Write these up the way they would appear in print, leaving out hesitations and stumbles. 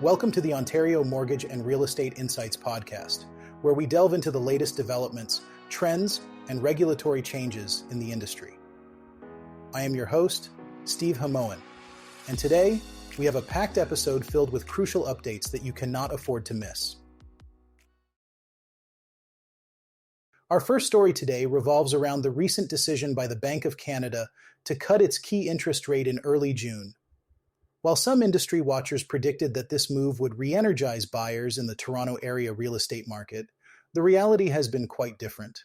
Welcome to the Ontario Mortgage and Real Estate Insights podcast, where we delve into the latest developments, trends, and regulatory changes in the industry. I am your host, Steve Hamoen, and today we have a packed episode filled with crucial updates that you cannot afford to miss. Our first story today revolves around the recent decision by the Bank of Canada to cut its key interest rate in early June. While some industry watchers predicted that this move would re-energize buyers in the Toronto area real estate market, the reality has been quite different.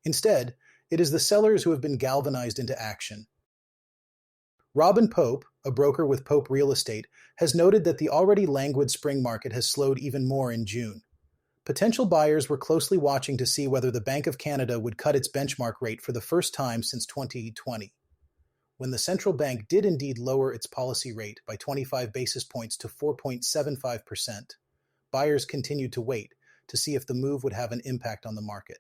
Instead, it is the sellers who have been galvanized into action. Robin Pope, a broker with Pope Real Estate, has noted that the already languid spring market has slowed even more in June. Potential buyers were closely watching to see whether the Bank of Canada would cut its benchmark rate for the first time since 2020. When the central bank did indeed lower its policy rate by 25 basis points to 4.75%, buyers continued to wait to see if the move would have an impact on the market.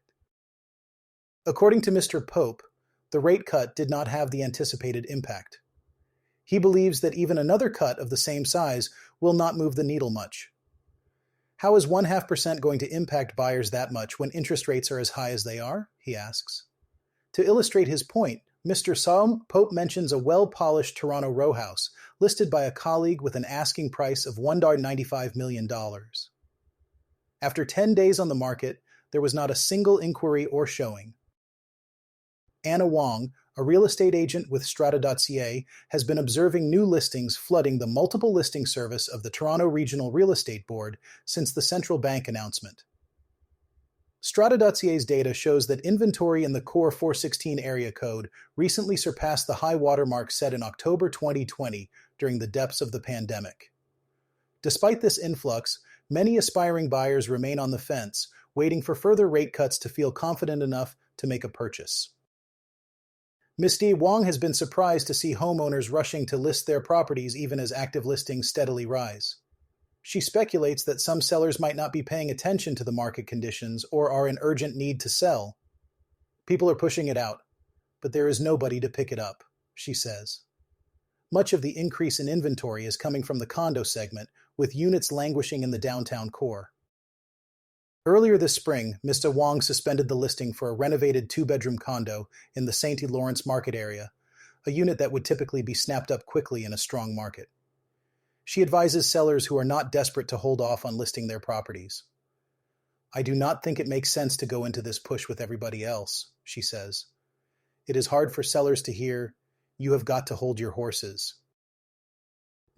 According to Mr. Pope, the rate cut did not have the anticipated impact. He believes that even another cut of the same size will not move the needle much. How is 0.5% going to impact buyers that much when interest rates are as high as they are? He asks. To illustrate his point, Mr. Pope mentions a well-polished Toronto row house listed by a colleague with an asking price of $1.95 million. After 10 days on the market, there was not a single inquiry or showing. Anna Wong, a real estate agent with Strata.ca, has been observing new listings flooding the multiple listing service of the Toronto Regional Real Estate Board since the central bank announcement. Strata.ca's data shows that inventory in the core 416 area code recently surpassed the high watermark set in October 2020 during the depths of the pandemic. Despite this influx, many aspiring buyers remain on the fence, waiting for further rate cuts to feel confident enough to make a purchase. Ms. D. Wong has been surprised to see homeowners rushing to list their properties even as active listings steadily rise. She speculates that some sellers might not be paying attention to the market conditions or are in urgent need to sell. People are pushing it out, but there is nobody to pick it up, she says. Much of the increase in inventory is coming from the condo segment, with units languishing in the downtown core. Earlier this spring, Mr. Wong suspended the listing for a renovated two-bedroom condo in the St. Lawrence market area, a unit that would typically be snapped up quickly in a strong market. She advises sellers who are not desperate to hold off on listing their properties. I do not think it makes sense to go into this push with everybody else, she says. It is hard for sellers to hear, you have got to hold your horses.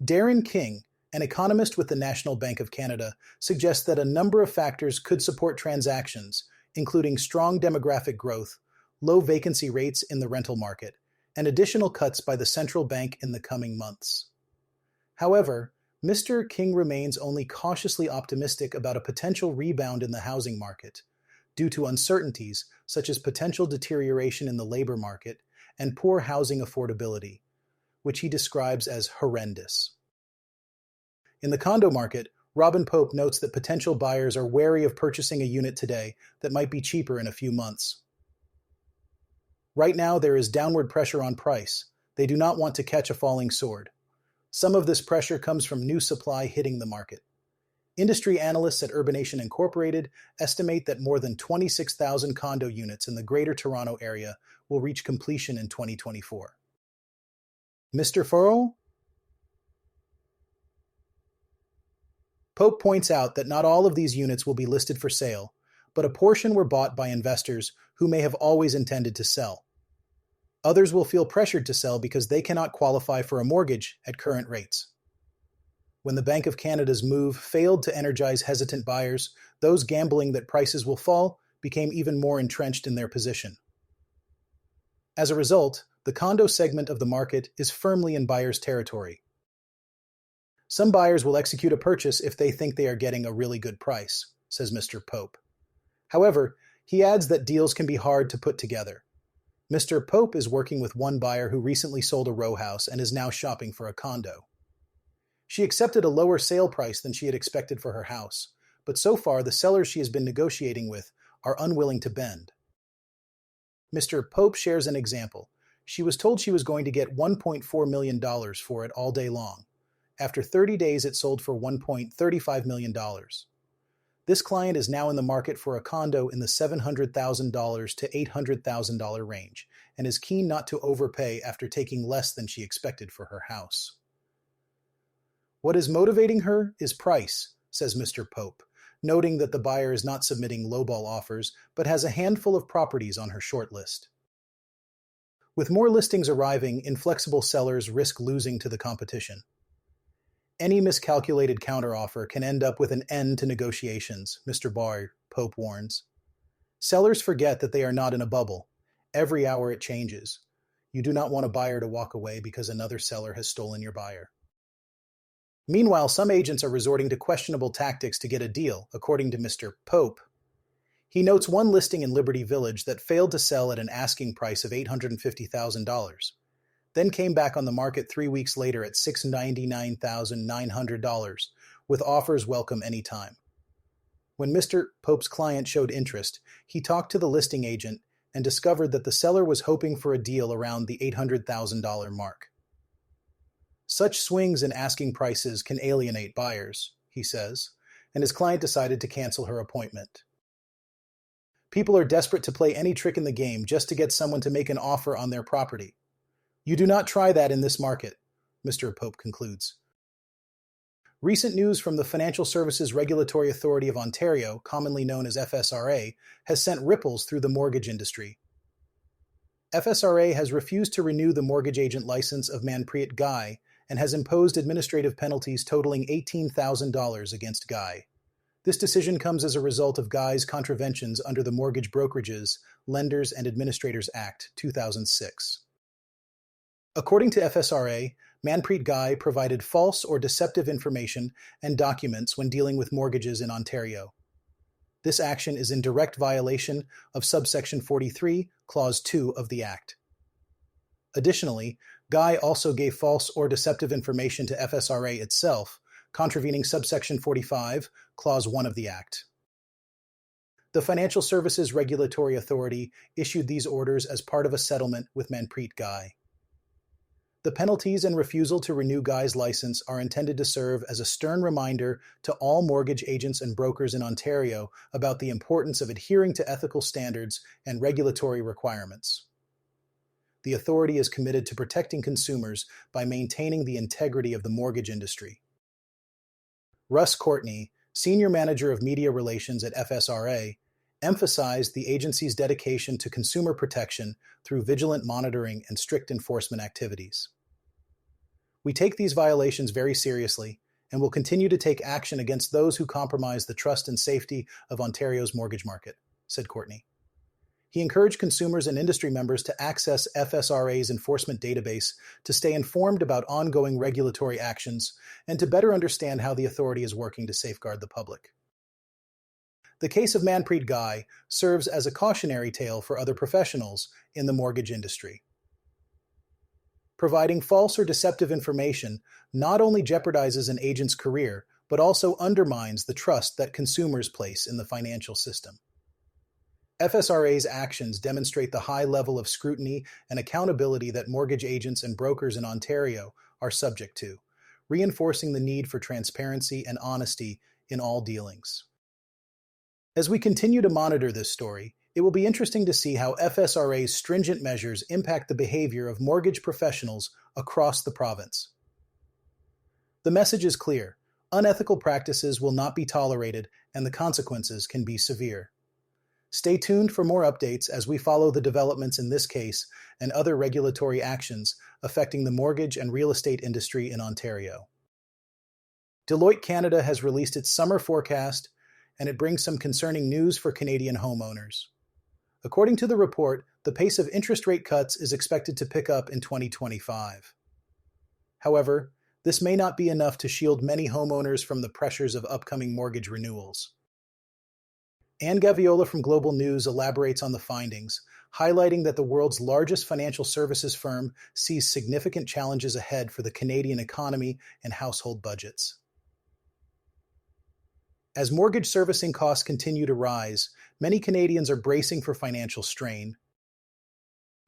Darren King, an economist with the National Bank of Canada, suggests that a number of factors could support transactions, including strong demographic growth, low vacancy rates in the rental market, and additional cuts by the central bank in the coming months. However, Mr. King remains only cautiously optimistic about a potential rebound in the housing market, due to uncertainties such as potential deterioration in the labor market and poor housing affordability, which he describes as horrendous. In the condo market, Robin Pope notes that potential buyers are wary of purchasing a unit today that might be cheaper in a few months. Right now, there is downward pressure on price. They do not want to catch a falling sword. Some of this pressure comes from new supply hitting the market. Industry analysts at Urbanation Incorporated estimate that more than 26,000 condo units in the Greater Toronto Area will reach completion in 2024. Mr. Furrow? Pope points out that not all of these units will be listed for sale, but a portion were bought by investors who may have always intended to sell. Others will feel pressured to sell because they cannot qualify for a mortgage at current rates. When the Bank of Canada's move failed to energize hesitant buyers, those gambling that prices will fall became even more entrenched in their position. As a result, the condo segment of the market is firmly in buyers' territory. Some buyers will execute a purchase if they think they are getting a really good price, says Mr. Pope. However, he adds that deals can be hard to put together. Mr. Pope is working with one buyer who recently sold a row house and is now shopping for a condo. She accepted a lower sale price than she had expected for her house, but so far the sellers she has been negotiating with are unwilling to bend. Mr. Pope shares an example. She was told she was going to get $1.4 million for it all day long. After 30 days, it sold for $1.35 million. This client is now in the market for a condo in the $700,000 to $800,000 range and is keen not to overpay after taking less than she expected for her house. What is motivating her is price, says Mr. Pope, noting that the buyer is not submitting lowball offers but has a handful of properties on her shortlist. With more listings arriving, inflexible sellers risk losing to the competition. Any miscalculated counteroffer can end up with an end to negotiations, Mr. Pope warns. Sellers forget that they are not in a bubble. Every hour it changes. You do not want a buyer to walk away because another seller has stolen your buyer. Meanwhile, some agents are resorting to questionable tactics to get a deal, according to Mr. Pope. He notes one listing in Liberty Village that failed to sell at an asking price of $850,000. Then came back on the market 3 weeks later at $699,900, with offers welcome anytime. When Mr. Pope's client showed interest, he talked to the listing agent and discovered that the seller was hoping for a deal around the $800,000 mark. Such swings in asking prices can alienate buyers, he says, and his client decided to cancel her appointment. People are desperate to play any trick in the game just to get someone to make an offer on their property. You do not try that in this market, Mr. Pope concludes. Recent news from the Financial Services Regulatory Authority of Ontario, commonly known as FSRA, has sent ripples through the mortgage industry. FSRA has refused to renew the mortgage agent license of Manpreet Guy and has imposed administrative penalties totaling $18,000 against Guy. This decision comes as a result of Guy's contraventions under the Mortgage Brokerages, Lenders and Administrators Act, 2006. According to FSRA, Manpreet Guy provided false or deceptive information and documents when dealing with mortgages in Ontario. This action is in direct violation of subsection 43, clause 2 of the Act. Additionally, Guy also gave false or deceptive information to FSRA itself, contravening subsection 45, clause 1 of the Act. The Financial Services Regulatory Authority issued these orders as part of a settlement with Manpreet Guy. The penalties and refusal to renew Guy's license are intended to serve as a stern reminder to all mortgage agents and brokers in Ontario about the importance of adhering to ethical standards and regulatory requirements. The authority is committed to protecting consumers by maintaining the integrity of the mortgage industry. Russ Courtney, Senior Manager of Media Relations at FSRA, emphasized the agency's dedication to consumer protection through vigilant monitoring and strict enforcement activities. We take these violations very seriously and will continue to take action against those who compromise the trust and safety of Ontario's mortgage market, said Courtney. He encouraged consumers and industry members to access FSRA's enforcement database to stay informed about ongoing regulatory actions and to better understand how the authority is working to safeguard the public. The case of Manpreet Guy serves as a cautionary tale for other professionals in the mortgage industry. Providing false or deceptive information not only jeopardizes an agent's career, but also undermines the trust that consumers place in the financial system. FSRA's actions demonstrate the high level of scrutiny and accountability that mortgage agents and brokers in Ontario are subject to, reinforcing the need for transparency and honesty in all dealings. As we continue to monitor this story, it will be interesting to see how FSRA's stringent measures impact the behavior of mortgage professionals across the province. The message is clear: unethical practices will not be tolerated, and the consequences can be severe. Stay tuned for more updates as we follow the developments in this case and other regulatory actions affecting the mortgage and real estate industry in Ontario. Deloitte Canada has released its summer forecast, and it brings some concerning news for Canadian homeowners. According to the report, the pace of interest rate cuts is expected to pick up in 2025. However, this may not be enough to shield many homeowners from the pressures of upcoming mortgage renewals. Anne Gaviola from Global News elaborates on the findings, highlighting that the world's largest financial services firm sees significant challenges ahead for the Canadian economy and household budgets. As mortgage servicing costs continue to rise, many Canadians are bracing for financial strain.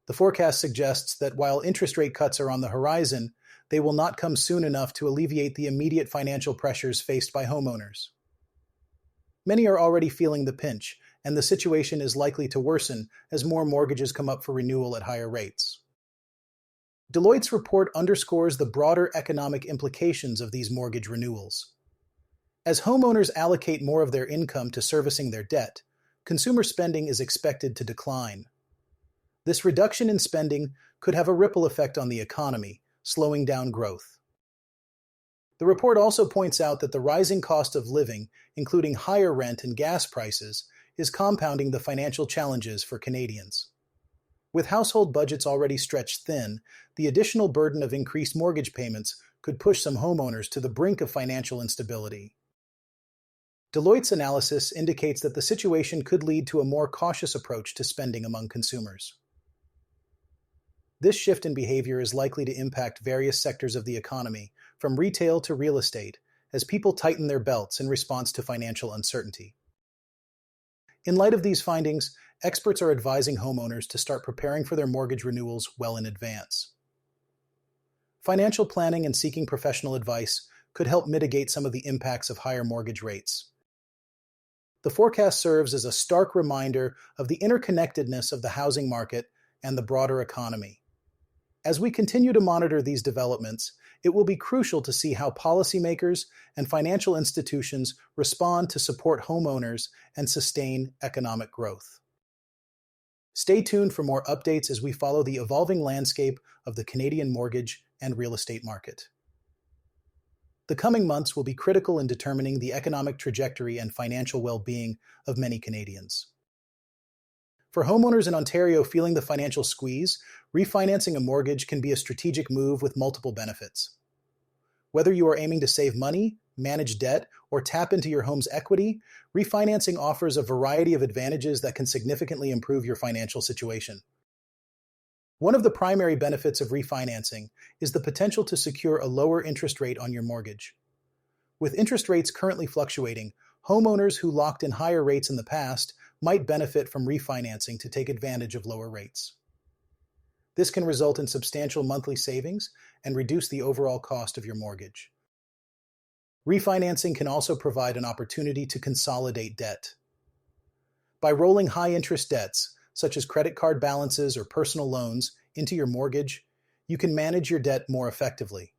The forecast suggests that while interest rate cuts are on the horizon, they will not come soon enough to alleviate the immediate financial pressures faced by homeowners. Many are already feeling the pinch, and the situation is likely to worsen as more mortgages come up for renewal at higher rates. Deloitte's report underscores the broader economic implications of these mortgage renewals. As homeowners allocate more of their income to servicing their debt, consumer spending is expected to decline. This reduction in spending could have a ripple effect on the economy, slowing down growth. The report also points out that the rising cost of living, including higher rent and gas prices, is compounding the financial challenges for Canadians. With household budgets already stretched thin, the additional burden of increased mortgage payments could push some homeowners to the brink of financial instability. Deloitte's analysis indicates that the situation could lead to a more cautious approach to spending among consumers. This shift in behavior is likely to impact various sectors of the economy, from retail to real estate, as people tighten their belts in response to financial uncertainty. In light of these findings, experts are advising homeowners to start preparing for their mortgage renewals well in advance. Financial planning and seeking professional advice could help mitigate some of the impacts of higher mortgage rates. The forecast serves as a stark reminder of the interconnectedness of the housing market and the broader economy. As we continue to monitor these developments, it will be crucial to see how policymakers and financial institutions respond to support homeowners and sustain economic growth. Stay tuned for more updates as we follow the evolving landscape of the Canadian mortgage and real estate market. The coming months will be critical in determining the economic trajectory and financial well-being of many Canadians. For homeowners in Ontario feeling the financial squeeze, refinancing a mortgage can be a strategic move with multiple benefits. Whether you are aiming to save money, manage debt, or tap into your home's equity, refinancing offers a variety of advantages that can significantly improve your financial situation. One of the primary benefits of refinancing is the potential to secure a lower interest rate on your mortgage. With interest rates currently fluctuating, homeowners who locked in higher rates in the past might benefit from refinancing to take advantage of lower rates. This can result in substantial monthly savings and reduce the overall cost of your mortgage. Refinancing can also provide an opportunity to consolidate debt. By rolling high-interest debts, such as credit card balances or personal loans, into your mortgage, you can manage your debt more effectively.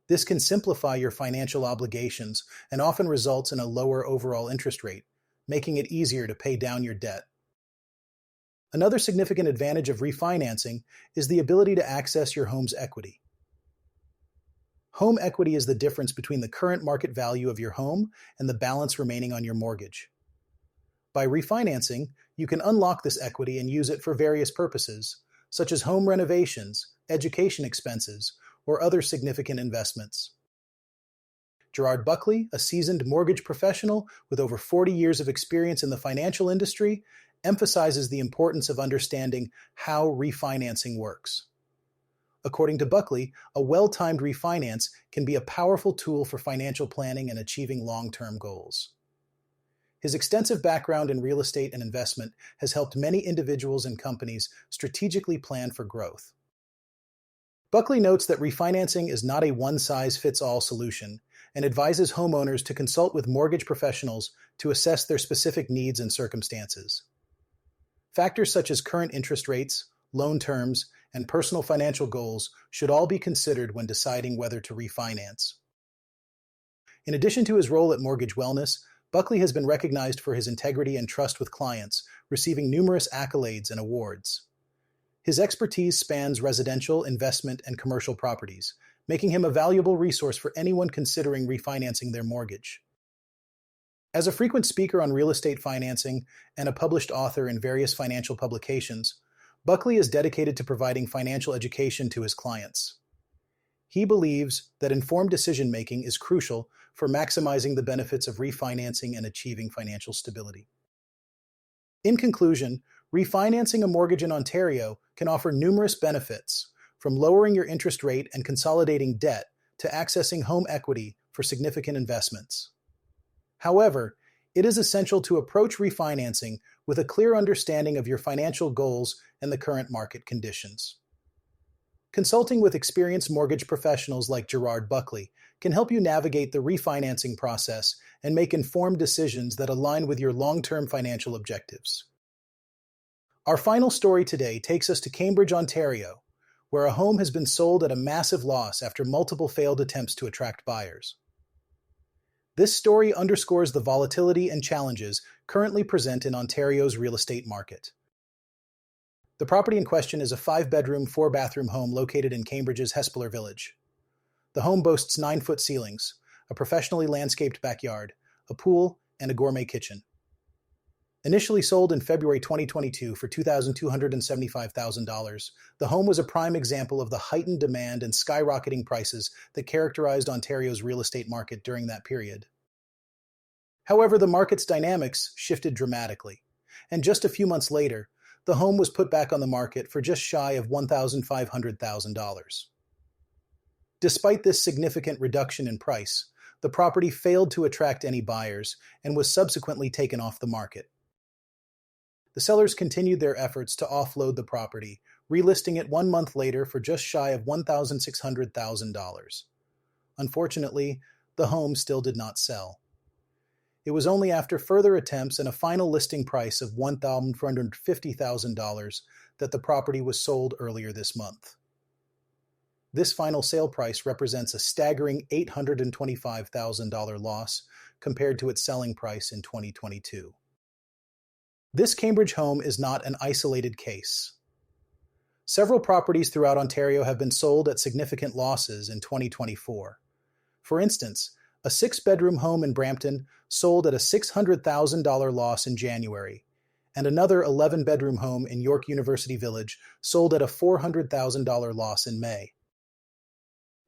This can simplify your financial obligations and often results in a lower overall interest rate, making it easier to pay down your debt. Another significant advantage of refinancing is the ability to access your home's equity. Home equity is the difference between the current market value of your home and the balance remaining on your mortgage. By refinancing, you can unlock this equity and use it for various purposes, such as home renovations, education expenses, or other significant investments. Gerard Buckley, a seasoned mortgage professional with over 40 years of experience in the financial industry, emphasizes the importance of understanding how refinancing works. According to Buckley, a well-timed refinance can be a powerful tool for financial planning and achieving long-term goals. His extensive background in real estate and investment has helped many individuals and companies strategically plan for growth. Buckley notes that refinancing is not a one-size-fits-all solution and advises homeowners to consult with mortgage professionals to assess their specific needs and circumstances. Factors such as current interest rates, loan terms, and personal financial goals should all be considered when deciding whether to refinance. In addition to his role at Mortgage Wellness, Buckley has been recognized for his integrity and trust with clients, receiving numerous accolades and awards. His expertise spans residential, investment, and commercial properties, making him a valuable resource for anyone considering refinancing their mortgage. As a frequent speaker on real estate financing and a published author in various financial publications, Buckley is dedicated to providing financial education to his clients. He believes that informed decision-making is crucial for maximizing the benefits of refinancing and achieving financial stability. In conclusion, refinancing a mortgage in Ontario can offer numerous benefits, from lowering your interest rate and consolidating debt to accessing home equity for significant investments. However, it is essential to approach refinancing with a clear understanding of your financial goals and the current market conditions. Consulting with experienced mortgage professionals like Gerard Buckley can help you navigate the refinancing process and make informed decisions that align with your long-term financial objectives. Our final story today takes us to Cambridge, Ontario, where a home has been sold at a massive loss after multiple failed attempts to attract buyers. This story underscores the volatility and challenges currently present in Ontario's real estate market. The property in question is a 5-bedroom, 4-bathroom home located in Cambridge's Hespeler Village. The home boasts 9-foot ceilings, a professionally landscaped backyard, a pool, and a gourmet kitchen. Initially sold in February 2022 for $2,275,000, the home was a prime example of the heightened demand and skyrocketing prices that characterized Ontario's real estate market during that period. However, the market's dynamics shifted dramatically, and just a few months later, the home was put back on the market for just shy of $1,500,000. Despite this significant reduction in price, the property failed to attract any buyers and was subsequently taken off the market. The sellers continued their efforts to offload the property, relisting it 1 month later for just shy of $1,600,000. Unfortunately, the home still did not sell. It was only after further attempts and a final listing price of $1,450,000 that the property was sold earlier this month. This final sale price represents a staggering $825,000 loss compared to its selling price in 2022. This Cambridge home is not an isolated case. Several properties throughout Ontario have been sold at significant losses in 2024. For instance, a 6-bedroom home in Brampton sold at a $600,000 loss in January, and another 11-bedroom home in York University Village sold at a $400,000 loss in May.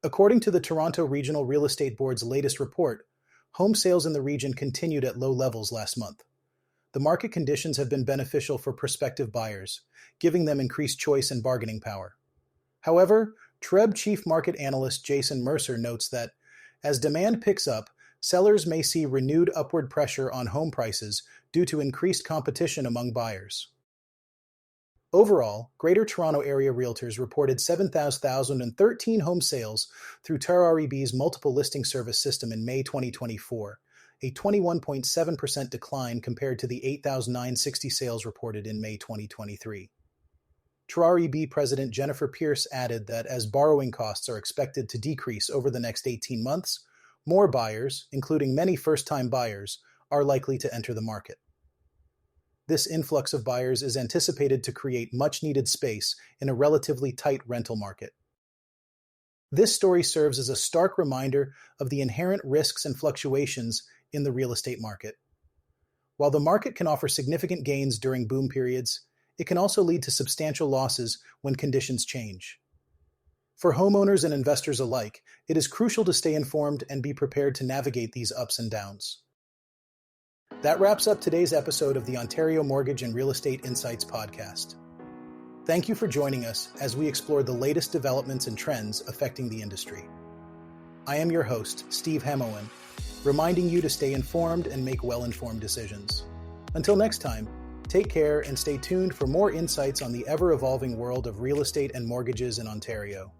According to the Toronto Regional Real Estate Board's latest report, home sales in the region continued at low levels last month. The market conditions have been beneficial for prospective buyers, giving them increased choice and bargaining power. However, TREB Chief Market Analyst Jason Mercer notes that, as demand picks up, sellers may see renewed upward pressure on home prices due to increased competition among buyers. Overall, Greater Toronto Area Realtors reported 7,013 home sales through TRREB's multiple listing service system in May 2024, a 21.7% decline compared to the 8,960 sales reported in May 2023. TRREB President Jennifer Pierce added that as borrowing costs are expected to decrease over the next 18 months, more buyers, including many first-time buyers, are likely to enter the market. This influx of buyers is anticipated to create much-needed space in a relatively tight rental market. This story serves as a stark reminder of the inherent risks and fluctuations in the real estate market. While the market can offer significant gains during boom periods, it can also lead to substantial losses when conditions change. For homeowners and investors alike, it is crucial to stay informed and be prepared to navigate these ups and downs. That wraps up today's episode of the Ontario Mortgage and Real Estate Insights podcast. Thank you for joining us as we explore the latest developments and trends affecting the industry. I am your host, Steve Hamoen, reminding you to stay informed and make well-informed decisions. Until next time, take care and stay tuned for more insights on the ever-evolving world of real estate and mortgages in Ontario.